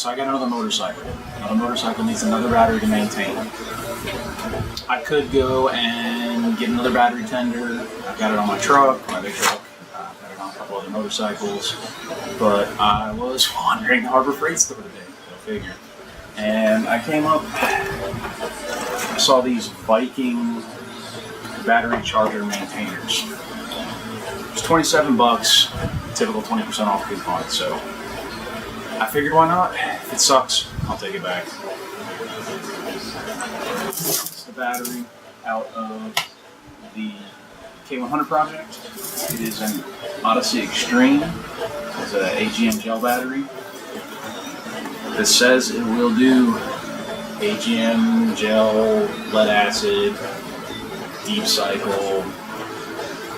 so I got another motorcycle. Another motorcycle needs another battery to maintain. I could go and get another battery tender. I've got it on my truck, my big truck. I've got it on a couple other motorcycles. But I was wandering the Harbor Freight store today, go figure. And I came up, I saw these Viking battery charger maintainers. It's $27, typical 20% off coupon, so I figured why not? If it sucks, I'll take it back. It's the battery out of the K100 project. It is an Odyssey Extreme. It's an AGM gel battery. It says it will do AGM, gel, lead acid, deep cycle.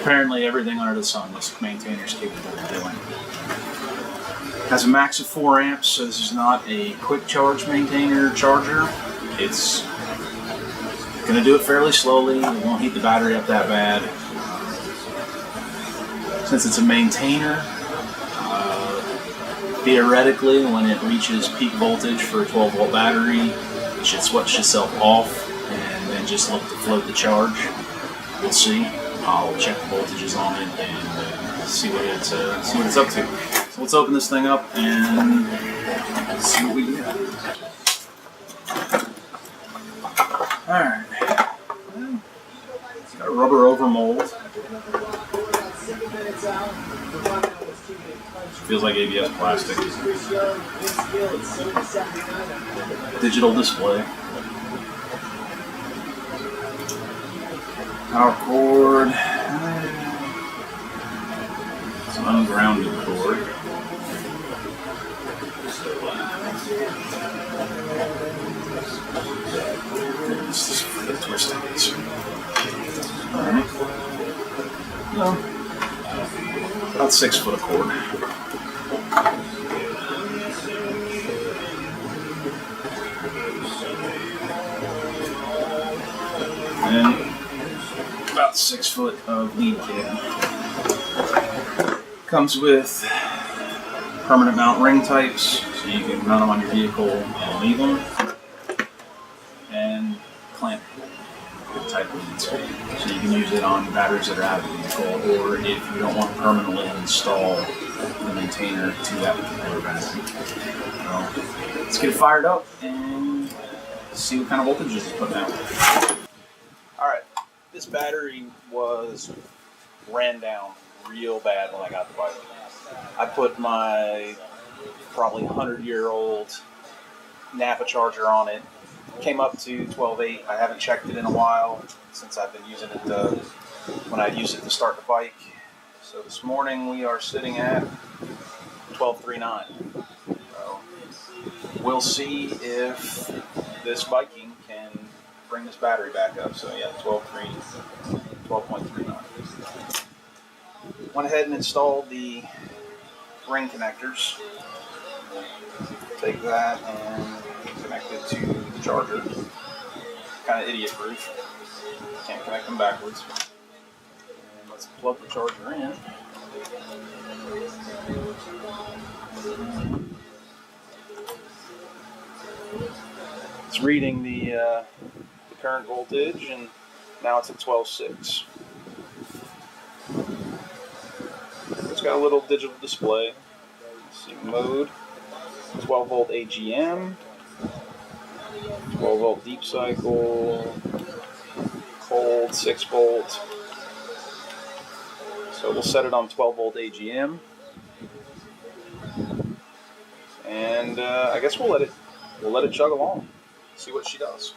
Apparently everything under the sun this maintainer is capable of doing. It has a max of 4 amps, so this is not a quick charge maintainer charger. It's going to do it fairly slowly. It won't heat the battery up that bad. Since it's a maintainer, theoretically, when it reaches peak voltage for a 12-volt battery, it should switch itself off and then just look to float the charge. We'll see. I'll check the voltages on it and see what it's up to. So let's open this thing up and see what we get. All right. It's got a rubber over mold. Feels like ABS plastic. Digital display. Power cord. It's an ungrounded cord. This is pretty twisted. Alright. No. About 6 foot of cord. And about 6 foot of lead kit. Comes with permanent mount ring types, so you can mount them on your vehicle and leave them. And clamp type leads, so you can use it on batteries that are out of the vehicle, or if you don't want to permanently install the maintainer to that particular battery. So let's get it fired up and see what kind of voltage it's putting out. Alright, this battery ran down real bad when I got the bike. I put my probably 100-year-old Napa charger on it. Came up to 12.8. I haven't checked it in a while since I've been using it when I use it to start the bike. So this morning we are sitting at 12.39. So we'll see if this Viking can bring this battery back up. So yeah, 12.39. Went ahead and installed the ring connectors. Take that and connect it to the charger. Kind of idiot-proof. Can't connect them backwards. And let's plug the charger in. It's reading the current voltage, and now it's at 12.6. It's got a little digital display. Let's see, mode. 12 volt AGM, 12 volt deep cycle, cold 6 volt. So we'll set it on 12 volt AGM, and I guess we'll let it chug along. See what she does.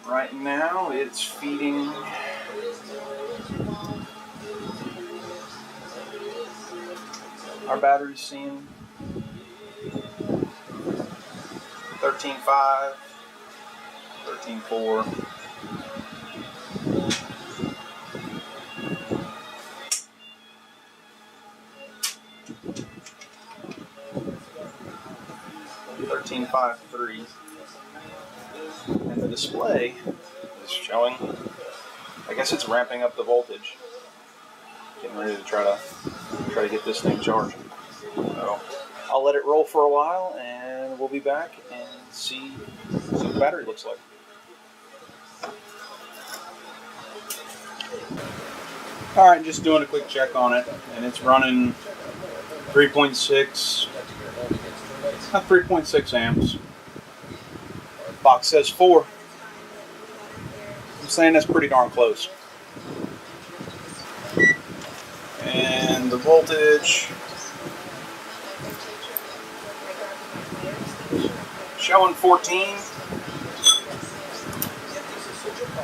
Right now it's feeding. Our battery's seeing 13.5, 13.4. $13.53, and the display is showing. I guess it's ramping up the voltage. Getting ready to try to get this thing charged. So I'll let it roll for a while, and we'll be back and see what the battery looks like. Alright, just doing a quick check on it, and it's running 3.6, not 3.6 amps. Box says 4. I'm saying that's pretty darn close. And the voltage showing 14.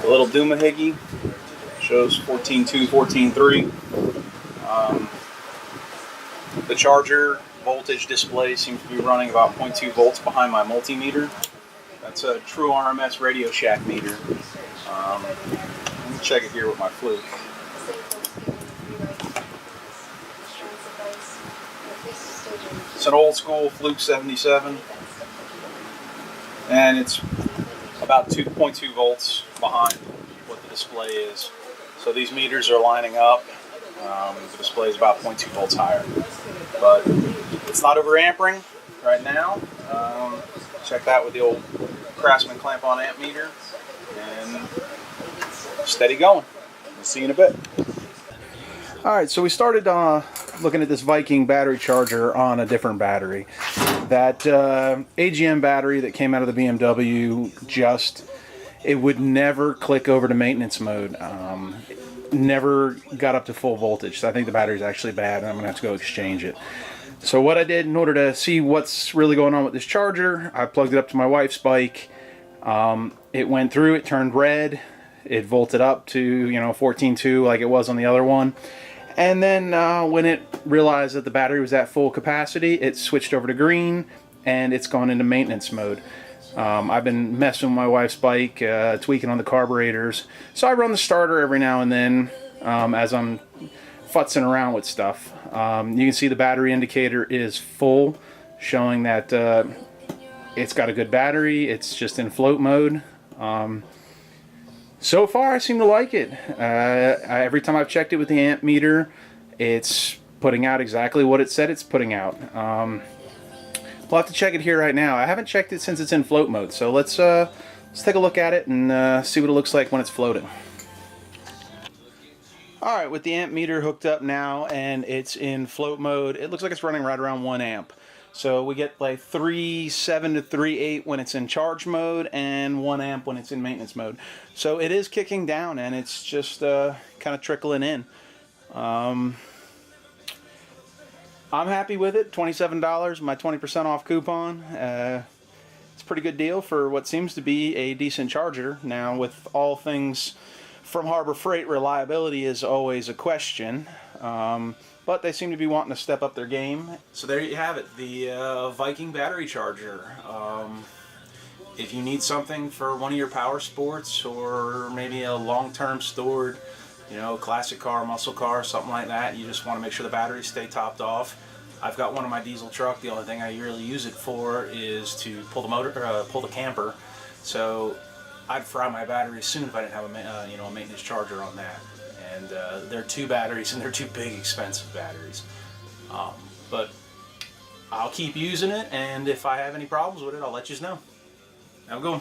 The little doohickey shows 14.2, 14.3. The charger voltage display seems to be running about 0.2 volts behind my multimeter. That's a true RMS Radio Shack meter. Let me check it here with my Fluke. It's an old school Fluke 77, and it's about 2.2 volts behind what the display is. So these meters are lining up. The display is about 0.2 volts higher, but it's not overampering right now. Check that with the old Craftsman clamp-on amp meter, and steady going. We'll see you in a bit. Alright, so we started looking at this Viking battery charger on a different battery. That AGM battery that came out of the BMW, it would never click over to maintenance mode. Never got up to full voltage. So I think the battery's actually bad, and I'm going to have to go exchange it. So what I did in order to see what's really going on with this charger, I plugged it up to my wife's bike. It went through, it turned red, it volted up to 14.2 like it was on the other one. And then when it realized that the battery was at full capacity, it switched over to green, and it's gone into maintenance mode. I've been messing with my wife's bike, tweaking on the carburetors. So I run the starter every now and then as I'm futzing around with stuff. You can see the battery indicator is full, showing that it's got a good battery. It's just in float mode. So far, I seem to like it. Every time I've checked it with the amp meter, it's putting out exactly what it said it's putting out. We'll have to check it here right now. I haven't checked it since it's in float mode, so let's take a look at it and see what it looks like when it's floating. Alright, with the amp meter hooked up now and it's in float mode, it looks like it's running right around 1 amp. So we get like 3.7 to 3.8 when it's in charge mode and 1 amp when it's in maintenance mode. So it is kicking down, and it's just kind of trickling in. I'm happy with it. $27, my 20% off coupon. It's a pretty good deal for what seems to be a decent charger. Now, with all things from Harbor Freight, reliability is always a question. But they seem to be wanting to step up their game. So there you have it, the Viking battery charger. If you need something for one of your power sports, or maybe a long-term stored, classic car, muscle car, something like that, you just want to make sure the batteries stay topped off. I've got one in my diesel truck. The only thing I really use it for is to pull the motor, pull the camper. So I'd fry my batteries soon if I didn't have a maintenance charger on that. And they're 2 batteries, and they're 2 big, expensive batteries. But I'll keep using it, and if I have any problems with it, I'll let you know. Have a good one.